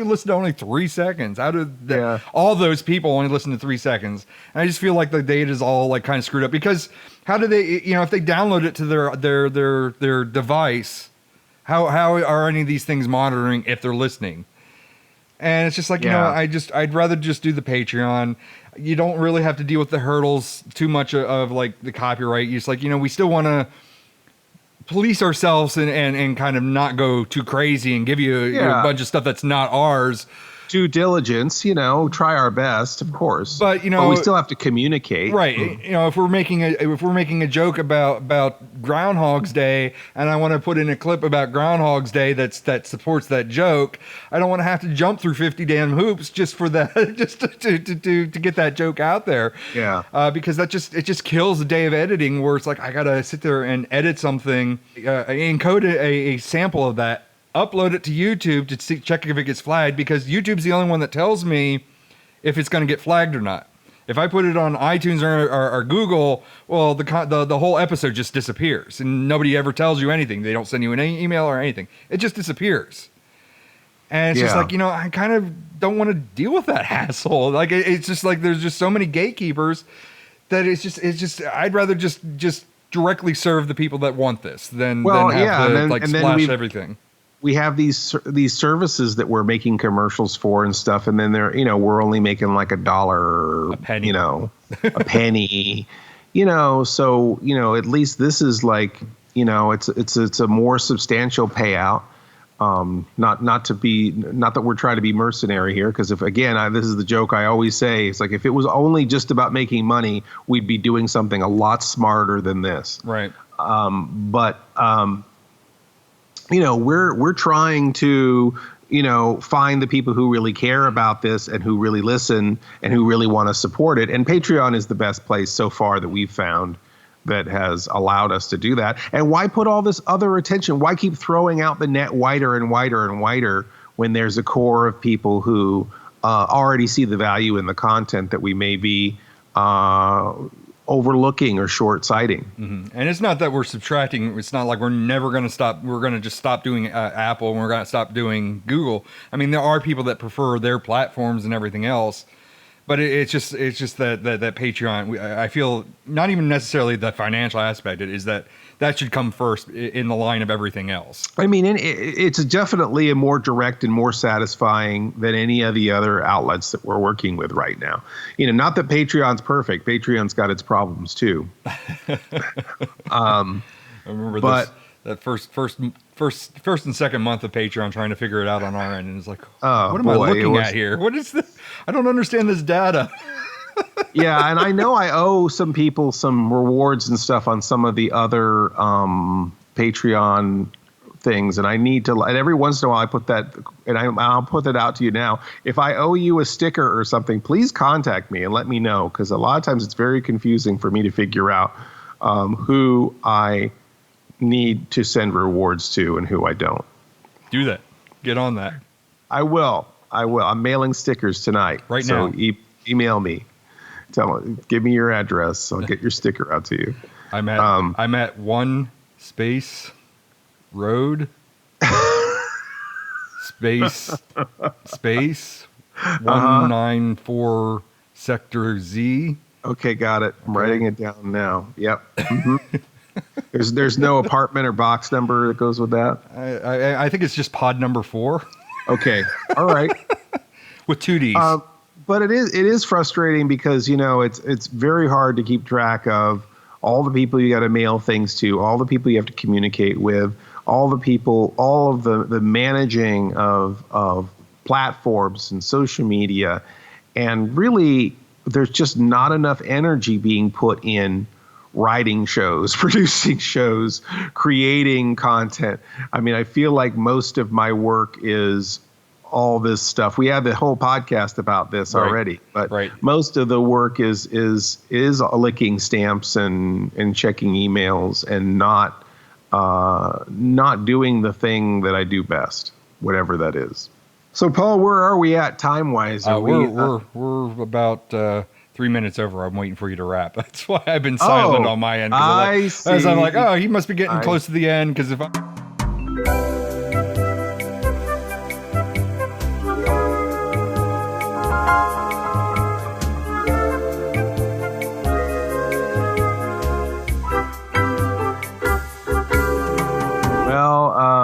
listen to only 3 seconds? How do all those people only listen to 3 seconds? And I just feel like the data is all like kind of screwed up, because how do they, if they download it to their device, how are any of these things monitoring if they're listening? And it's just like, I'd rather just do the Patreon. You don't really have to deal with the hurdles too much of like the copyright. It's like, we still want to police ourselves and kind of not go too crazy and give you, a bunch of stuff that's not ours. Due diligence, try our best, of course. But we still have to communicate, right? If we're making a joke about Groundhog's Day, and I want to put in a clip about Groundhog's Day that supports that joke, I don't want to have to jump through 50 damn hoops just for that, just to get that joke out there. Yeah. Because it just kills the day of editing, where it's like I gotta sit there and edit something, encode a sample of that, upload it to YouTube to check if it gets flagged, because YouTube's the only one that tells me if it's going to get flagged or not. If I put it on iTunes or Google, well, the whole episode just disappears, and nobody ever tells you anything. They don't send you an email or anything. It just disappears. And it's just like, I kind of don't want to deal with that hassle. Like, it's just like there's just so many gatekeepers that it's just I'd rather just directly serve the people that want this than have to splash everything. We have these services that we're making commercials for and stuff, and then we're only making like $1, a penny, a penny, so at least this is like, it's a more substantial payout. Not that we're trying to be mercenary here, because if this is the joke I always say, it's like, if it was only just about making money, we'd be doing something a lot smarter than this. Right. We're trying to, find the people who really care about this and who really listen and who really want to support it. And Patreon is the best place so far that we've found that has allowed us to do that. And why put all this other attention? Why keep throwing out the net wider and wider and wider when there's a core of people who already see the value in the content that we may be overlooking or short-sighting. Mm-hmm. And it's not that we're subtracting. It's not like we're never going to stop. We're going to just stop doing Apple, and we're going to stop doing Google. I mean, there are people that prefer their platforms and everything else, but it's just that Patreon. I feel not even necessarily the financial aspect. It is that should come first in the line of everything else. I mean, it's definitely a more direct and more satisfying than any of the other outlets that we're working with right now. Not that Patreon's perfect. Patreon's got its problems too. I remember that first and second month of Patreon trying to figure it out on our end, and it's like, what am I looking at here? What is this? I don't understand this data. Yeah, and I know I owe some people some rewards and stuff on some of the other Patreon things, and I need to. And every once in a while, I put that, and I'll put that out to you now. If I owe you a sticker or something, please contact me and let me know, because a lot of times it's very confusing for me to figure out who I need to send rewards to and who I don't. Do that. Get on that. I will. I'm mailing stickers tonight. Right now. So email me. Give me your address. I'll get your sticker out to you. I'm at 1 space road space 194 sector Z. Okay, got it. I'm writing it down now. Yep. Mm-hmm. There's no apartment or box number that goes with that. I think it's just pod number 4. Okay. All right. With 2 Ds. But it is frustrating because, it's very hard to keep track of all the people you got to mail things to, all the people you have to communicate with, all of the managing of platforms and social media. And really, there's just not enough energy being put in writing shows, producing shows, creating content. I mean, I feel like most of my work is all this stuff. We had the whole podcast about this already, but most of the work is licking stamps and checking emails and not doing the thing that I do best, whatever that is. So, Paul, where are we at time-wise? We're about 3 minutes over. I'm waiting for you to wrap. That's why I've been silent on my end. As I'm like, he must be getting close to the end, because if I...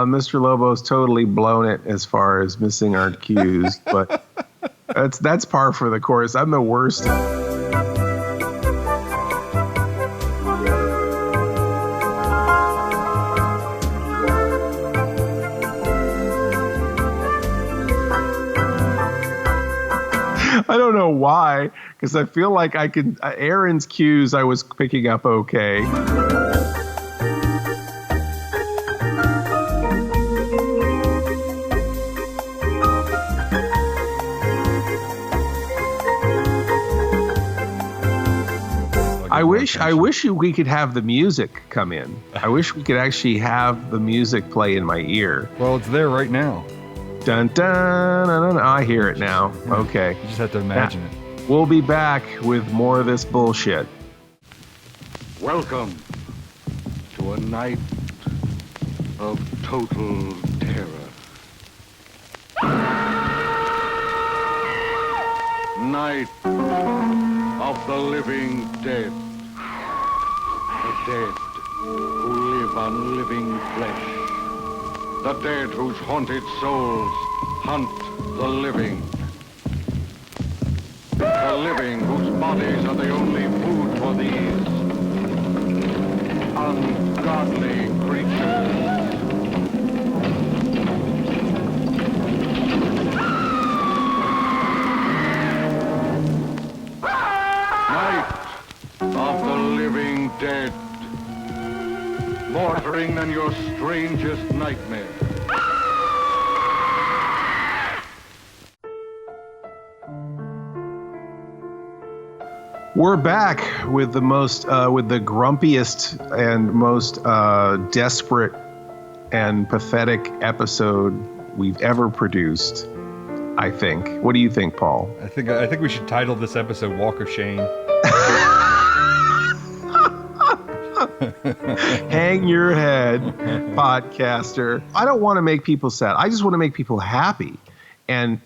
Mr. Lobo's totally blown it as far as missing our cues, but that's par for the course. I'm the worst. I don't know why, because I feel like I could. Aaron's cues I was picking up okay. I wish we could have the music come in. I wish we could actually have the music play in my ear. Well, it's there right now. Dun dun dun dun. I hear it now. Okay. You just have to imagine it. We'll be back with more of this bullshit. Welcome to a night of total terror. Night of the living dead. The dead who live on living flesh. The dead whose haunted souls hunt the living. The living whose bodies are the only food for these ungodly creatures. Night of the living dead. More thrilling than your strangest nightmare. We're back with the grumpiest and most desperate and pathetic episode we've ever produced, I think. What do you think, Paul? I think we should title this episode "Walk of Shame." Hang your head, podcaster. I don't want to make people sad. I just want to make people happy. And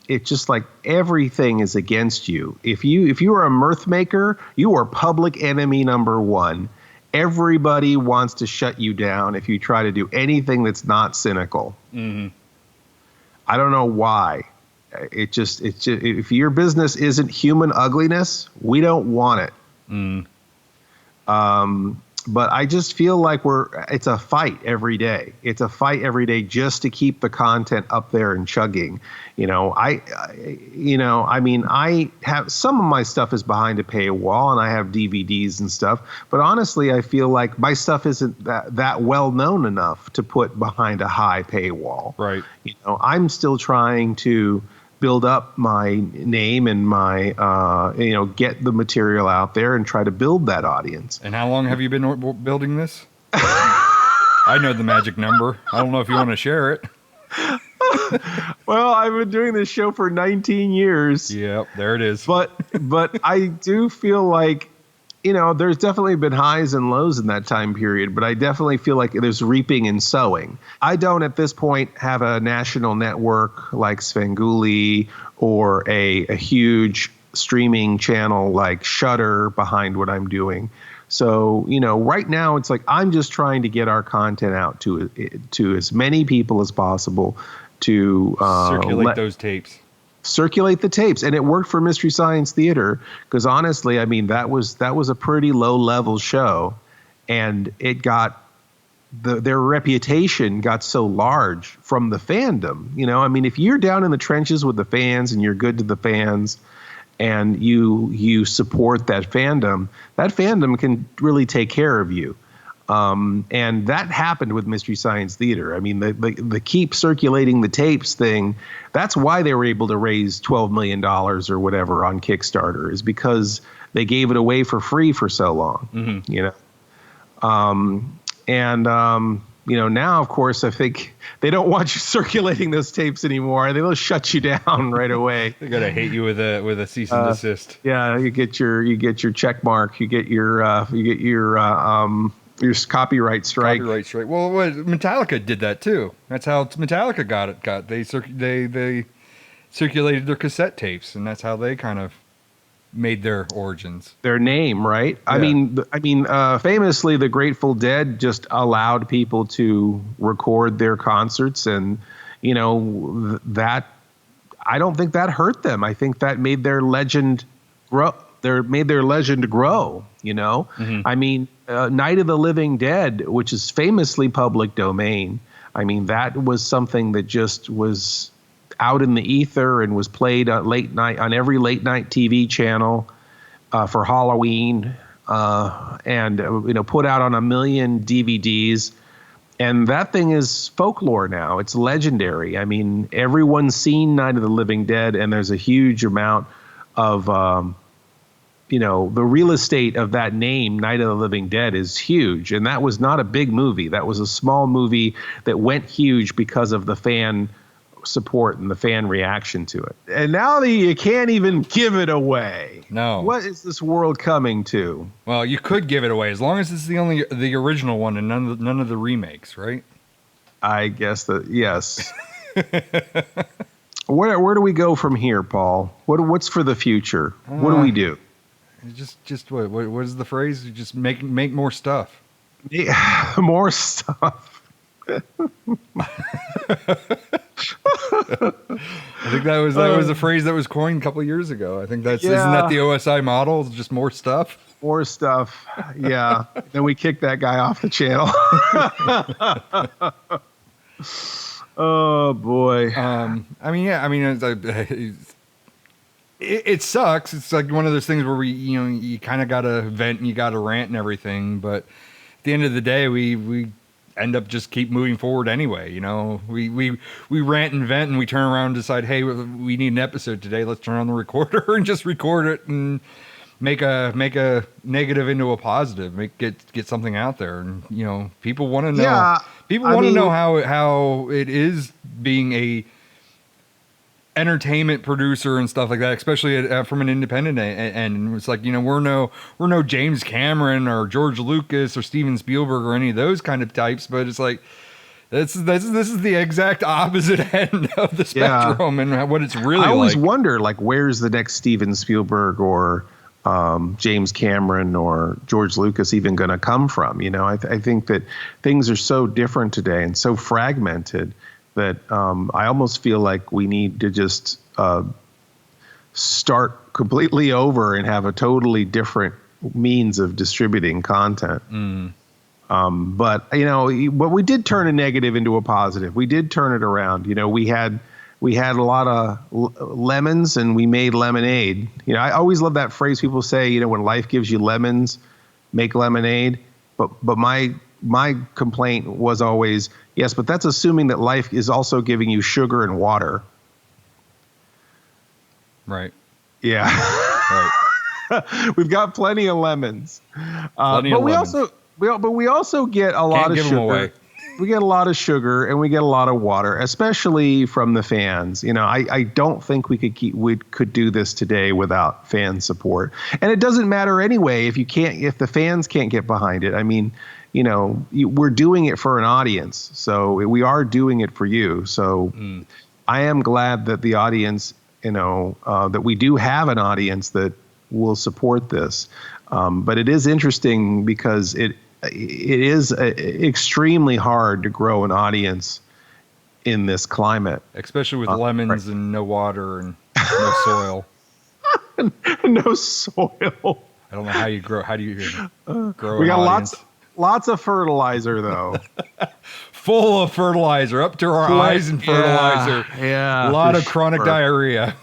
it's just like everything is against you. If you are a mirth maker, you are public enemy number one. Everybody wants to shut you down if you try to do anything that's not cynical. Mm-hmm. I don't know why. It's just if your business isn't human ugliness, we don't want it. Mm. But I just feel like it's a fight every day. It's a fight every day just to keep the content up there and chugging. I have some of my stuff is behind a paywall, and I have DVDs and stuff. But honestly, I feel like my stuff isn't that well known enough to put behind a high paywall. Right. I'm still trying to build up my name and my, get the material out there and try to build that audience. And how long have you been building this? I know the magic number. I don't know if you want to share it. Well, I've been doing this show for 19 years. Yep, there it is. But I do feel like, there's definitely been highs and lows in that time period, but I definitely feel like there's reaping and sowing. I don't at this point have a national network like Svengoolie or a huge streaming channel like Shudder behind what I'm doing. So, right now it's like I'm just trying to get our content out to as many people as possible to circulate those tapes. Circulate the tapes. And it worked for Mystery Science Theater because honestly, I mean, that was a pretty low level show, and it got their reputation got so large from the fandom. I mean, if you're down in the trenches with the fans and you're good to the fans and you support that fandom can really take care of you. And that happened with Mystery Science Theater. I mean, the keep circulating the tapes thing, that's why they were able to raise $12 million or whatever on Kickstarter, is because they gave it away for free for so long, now, of course, I think they don't want you circulating those tapes anymore. They'll shut you down right away. They're gonna hate you with a cease and desist. Yeah, you get your check mark, you get your copyright strike. Copyright strike. Well, Metallica did that too. That's how Metallica got it. They circulated their cassette tapes, and that's how they kind of made their origins. Their name, right? Yeah. I mean, famously, the Grateful Dead just allowed people to record their concerts, and that I don't think that hurt them. I think that made their legend grow. Made their legend grow. Mm-hmm. I mean, Night of the Living Dead, which is famously public domain. I mean, that was something that just was out in the ether and was played on every late night TV channel for Halloween, and put out on 1 million DVDs. And that thing is folklore now. It's legendary. I mean, everyone's seen Night of the Living Dead, and there's a huge amount of the real estate of that name, Night of the Living Dead, is huge. And that was not a big movie. That was a small movie that went huge because of the fan support and the fan reaction to it. And now you can't even give it away. No. What is this world coming to? Well, you could give it away as long as it's the original one and none of the remakes, right? I guess that, yes. Where do we go from here, Paul? What's for the future? What do we do? Just what is the phrase? Just make more stuff. Yeah, more stuff. I think that was a phrase that was coined a couple of years ago. I think isn't that the OSI model? It's just more stuff. More stuff. Yeah. Then we kicked that guy off the channel. Oh boy. It sucks. It's like one of those things where you kind of got to vent and you got to rant and everything. But at the end of the day, we end up just keep moving forward anyway. We rant and vent and we turn around and decide, hey, we need an episode today. Let's turn on the recorder and just record it and make a negative into a positive. Get something out there. And people want to know. Yeah, people want to know how it is being a entertainment producer and stuff like that, especially from an independent end. It's like, we're no James Cameron or George Lucas or Steven Spielberg or any of those kind of types, but it's like this is the exact opposite end of the spectrum. Yeah. And what it's really like. I always wonder, like, where's the next Steven Spielberg or James Cameron or George Lucas even going to come from? I think that things are so different today and so fragmented that I almost feel like we need to just start completely over and have a totally different means of distributing content. But we did turn a negative into a positive. We did turn it around. We had a lot of lemons and we made lemonade. I always love that phrase people say, when life gives you lemons, make lemonade. But my complaint was always, yes, but that's assuming that life is also giving you sugar and water. Right. Yeah. Right. We've got plenty of lemons. But we also get a lot of give 'em sugar. away. We get a lot of sugar and we get a lot of water, especially from the fans. I don't think we could do this today without fan support. And it doesn't matter anyway if the fans can't get behind it. I mean, we're doing it for an audience, so we are doing it for you. So I am glad that the audience, that we do have an audience that will support this. But it is interesting because it is extremely hard to grow an audience in this climate. Especially with lemons and no water and no soil. No soil. I don't know how you grow. How do you grow? We an got audience? lots of fertilizer though. Full of fertilizer, up to our eyes in fertilizer. Yeah. A lot of chronic diarrhea.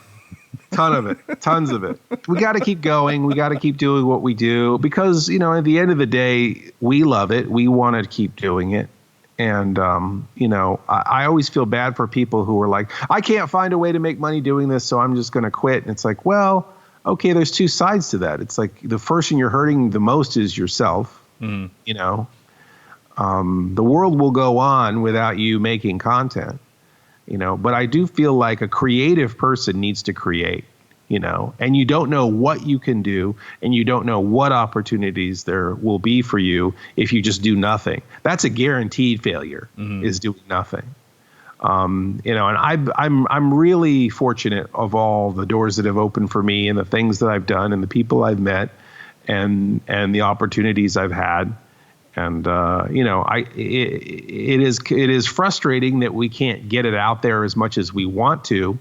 Tons of it. We got to keep going. We got to keep doing what we do because, at the end of the day, we love it. We want to keep doing it. And, I always feel bad for people who are like, I can't find a way to make money doing this, so I'm just going to quit. And it's like, well, okay, there's two sides to that. It's like the person you're hurting the most is yourself. The world will go on without you making content. But I do feel like a creative person needs to create, and you don't know what you can do and you don't know what opportunities there will be for you if you just do nothing. That's a guaranteed failure is doing nothing. And I'm really fortunate of all the doors that have opened for me and the things that I've done and the people I've met and the opportunities I've had. And, it is frustrating that we can't get it out there as much as we want to,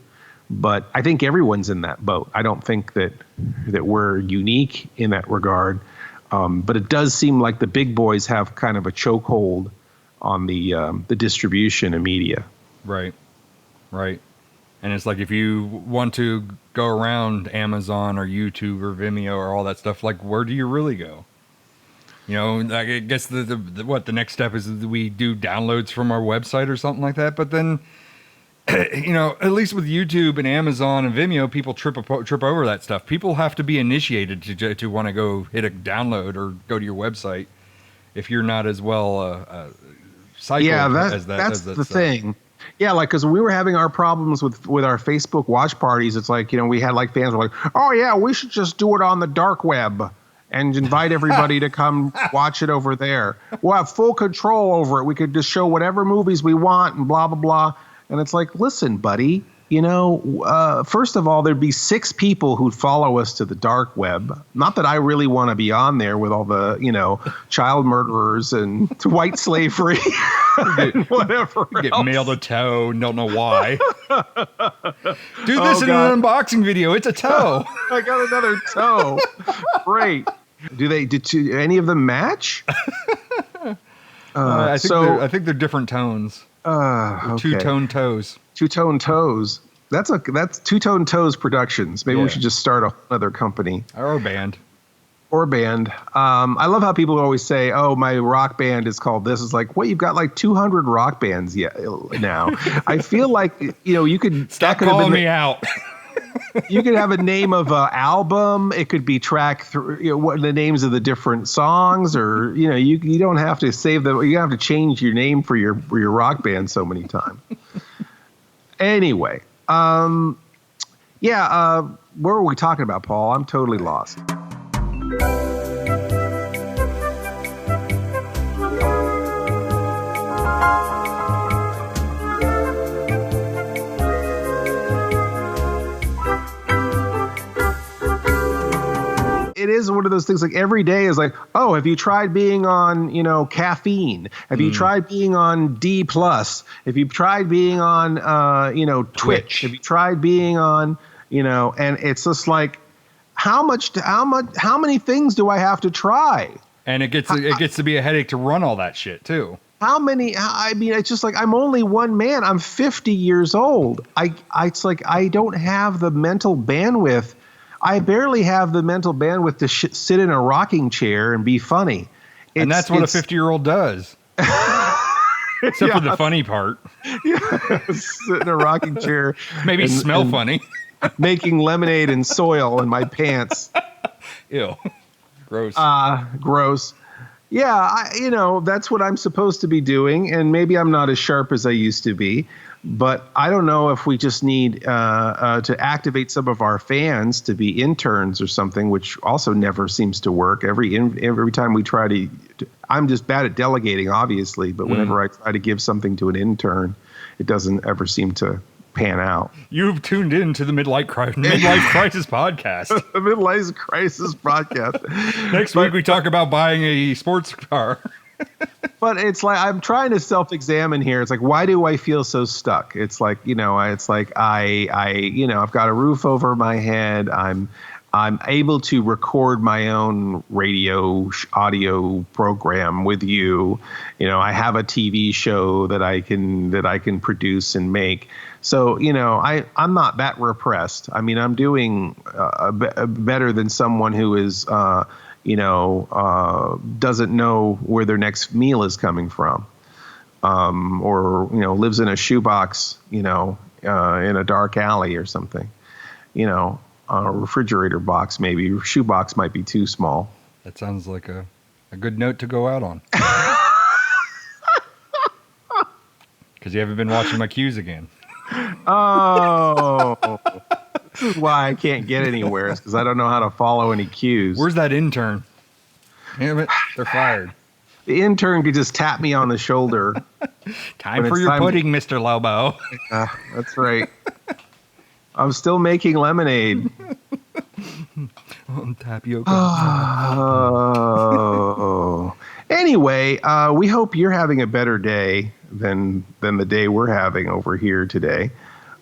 but I think everyone's in that boat. I don't think that we're unique in that regard. But it does seem like the big boys have kind of a chokehold on the distribution of media. Right. Right. And it's like, if you want to go around Amazon or YouTube or Vimeo or all that stuff, like, where do you really go? I guess the next step is that we do downloads from our website or something like that. But then, at least with YouTube and Amazon and Vimeo, people trip over that stuff. People have to be initiated to want to go hit a download or go to your website if you're not as well cycled as that. That's the thing. Yeah, like, because we were having our problems with our Facebook watch parties. It's like, we had like fans were like, oh yeah, we should just do it on the dark web and invite everybody to come watch it over there. We'll have full control over it. We could just show whatever movies we want and blah, blah, blah. And it's like, listen, buddy, first of all, there'd be 6 people who'd follow us to the dark web. Not that I really want to be on there with all the, child murderers and white slavery and whatever. Get mailed a toe and don't know why. Do this in an unboxing video. It's a toe. I got another toe. Great. Did any of them match? I think they're different tones. Okay. Two-tone toes. Two-tone toes. That's Two-Tone Toes Productions. Maybe we should just start another company. Or a band. I love how people always say, oh, my rock band is called this. It's like, what, you've got like 200 rock bands now. I feel like, you could... Stop calling me out. You could have a name of an album. It could be track through, what the names of the different songs, or you don't have to save them. You don't have to change your name for your rock band so many times. Anyway, where were we talking about, Paul? I'm totally lost. It is one of those things, like every day is like, oh, have you tried being on, caffeine? Have you tried being on D+? Have you tried being on, Twitch? Have you tried being on, and it's just like, how many things do I have to try? And it gets to be a headache to run all that shit too. I mean, it's just like, I'm only one man. I'm 50 years old. It's like, I don't have the mental bandwidth. I barely have the mental bandwidth to sit in a rocking chair and be funny. And that's what a 50-year-old does. Except for the funny part. Yeah, sit in a rocking chair. Maybe smell funny. Making lemonade and soil in my pants. Ew. Gross. Gross. Yeah, that's what I'm supposed to be doing, and maybe I'm not as sharp as I used to be, but I don't know if we just need to activate some of our fans to be interns or something, which also never seems to work. Every time we try to, I'm just bad at delegating, obviously, but whenever I try to give something to an intern, it doesn't ever seem to pan out. You've tuned in to the Midlife Crisis podcast. The Midlife Crisis podcast. Next week we talk about buying a sports car. But it's like, I'm trying to self-examine here. It's like, why do I feel so stuck? It's like, I've got a roof over my head. I'm able to record my own radio audio program with you. I have a TV show that I can produce and make. So, I'm not that repressed. I mean, I'm doing better than someone who is, doesn't know where their next meal is coming from, or lives in a shoebox, in a dark alley or something, a refrigerator box maybe. Shoebox might be too small. That sounds like a good note to go out on. Because you haven't been watching my cues again. Oh, this is why I can't get anywhere. It's because I don't know how to follow any cues. Where's that intern? Damn it, they're fired. The intern could just tap me on the shoulder. Time for your pudding, Mr. Lobo. That's right. I'm still making lemonade. Tapioca. Oh. Anyway, we hope you're having a better day than the day we're having over here today.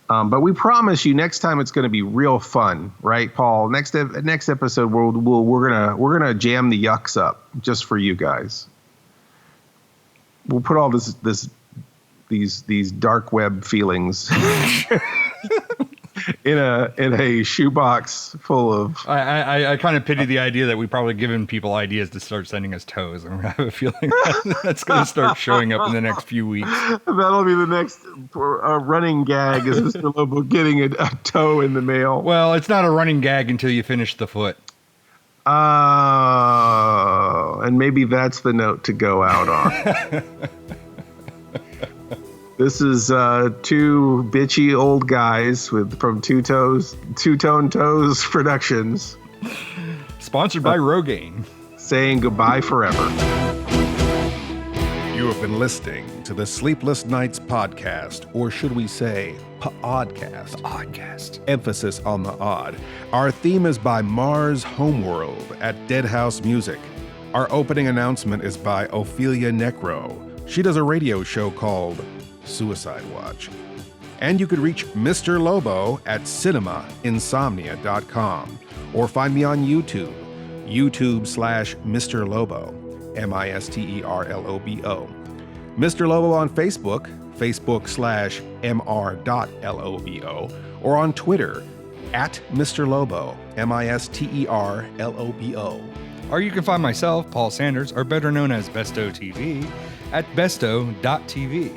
But we promise you next time it's going to be real fun, right, Paul? Next episode we're gonna jam the yucks up just for you guys. We'll put all these dark web feelings in a shoebox full of. I kind of pity the idea that we probably given people ideas to start sending us toes, and I have a feeling that's going to start showing up in the next few weeks. That'll be the next running gag, is Mr. Lobo getting a toe in the mail. Well, it's not a running gag until you finish the foot. And maybe that's the note to go out on. This is two bitchy old guys from Two Tone Toes Productions. Sponsored by Rogaine. Saying goodbye forever. You have been listening to the Sleepless Nights podcast, or should we say pODDcast. PODDcast. Emphasis on the odd. Our theme is by Mars Homeworld at Deadhouse Music. Our opening announcement is by Ophelia Necro. She does a radio show called Suicide Watch. And you could reach Mr. Lobo at cinemainsomnia.com, or find me on YouTube, YouTube/Mr. Lobo, MISTERLOBO. Mr. Lobo on Facebook, Facebook/MR.LOBO, or on Twitter at Mr. Lobo, MISTERLOBO. Or you can find myself, Paul Sanders, or better known as Bestow TV, at bestow.tv,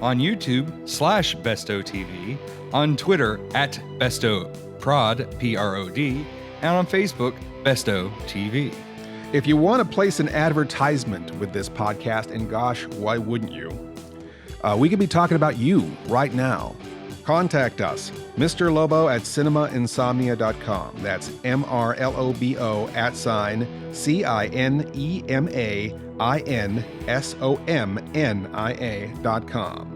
on YouTube /Bestow TV, on Twitter at BestowProd, PROD, and on Facebook, Bestow TV. If you want to place an advertisement with this podcast, and gosh, why wouldn't you? We could be talking about you right now. Contact us, Mr. Lobo at cinemainsomnia.com. That's MRLOBO @CINEMAINSOMNIA.com.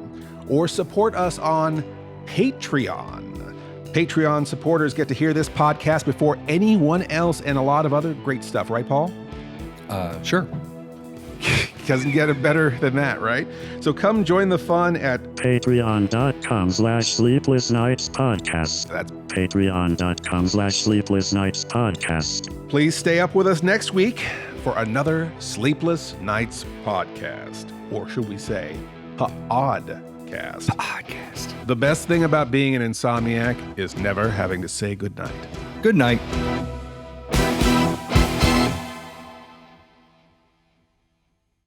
Or support us on Patreon. Patreon supporters get to hear this podcast before anyone else, and a lot of other great stuff, right, Paul? Sure. doesn't get it better than that, right? So come join the fun at patreon.com/Sleepless Nights Podcast. That's patreon.com/Sleepless Nights Podcast. Please stay up with us next week for another Sleepless Nights podcast. Or should we say, pODDcast. Podcast. The best thing about being an insomniac is never having to say goodnight. Good night.